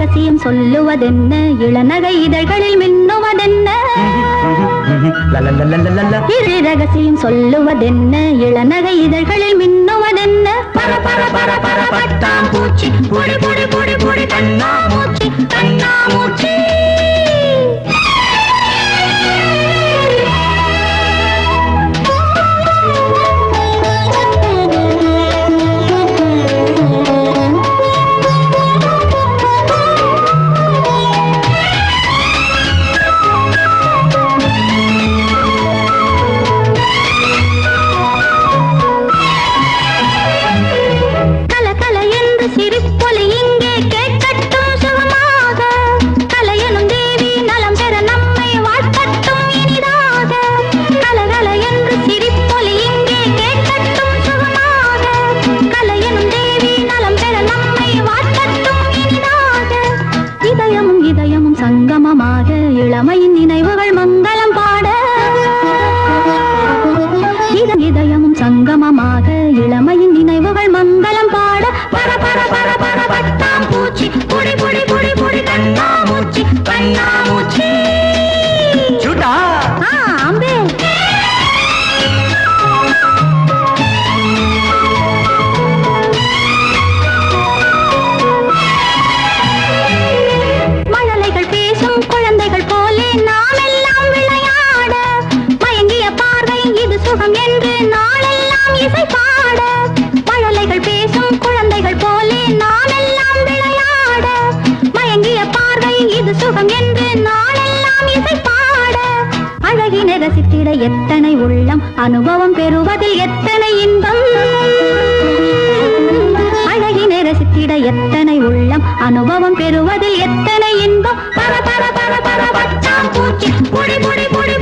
ரகசியம் சொல்லுவதென்ன இளநகை இதழ்களில் மின்னுவதென்ன இரு ரகசியம் சொல்லுவதென்ன இளநகை இதழ்களில் மின்னுவதென்ன பர பர பர பர பட்டாம் பூச்சி பொடி பொடி பொடி பொடி கண்ணாமூச்சி கண்ணாமூச்சி சிரிப்பொலி இங்கே கேட்கட்டும் சுகமாக கலையனும் தேவி நலம் பெற நம்மை வாழ்த்தட்டும் இனிதாக கலகல என்று சிரிப்பொலி இங்கே கேட்கட்டும் சுகமாக கலையனும் தேவி நலம் பெற நம்மை வாழ்த்தட்டும் இனிதாக இதயமும் இதயமும் சங்கமமாக இளமையின் நினைவுகள் மங்களம் பாட இதயமும் சங்கமமாக இளமையின் நினைவுகள் மங்களம் பாட பர பர பர பர பட்டாம் பூச்சி பொடி பொடி பொடி பொடி கண்ணாமூச்சி கண்ணாமூச்சி சுடா அம்பே மழலைகள் பேசும் குழந்தைகள் போலே நாம் எல்லாம் விளையாட மயங்கிய பார்வை இது சுகம் என்று நாளெல்லாம் இசை பாட மழலைகள் பேசும் குழந்தைகள் போலே நாம் எல்லாம் விளையாட மயங்கிய பார்வை இது சுகம் என்று நாளெல்லாம் இசை பாட அழகினை ரசித்திட எத்தனை உள்ளம் அனுபவம் பெறுவதில் எத்தனை இன்பம் அழகினை ரசித்திட எத்தனை உள்ளம் அனுபவம் பெறுவதில் எத்தனை இன்பம் பர பர பர பர பட்டாம் பூச்சி பொடி பொடி பொடி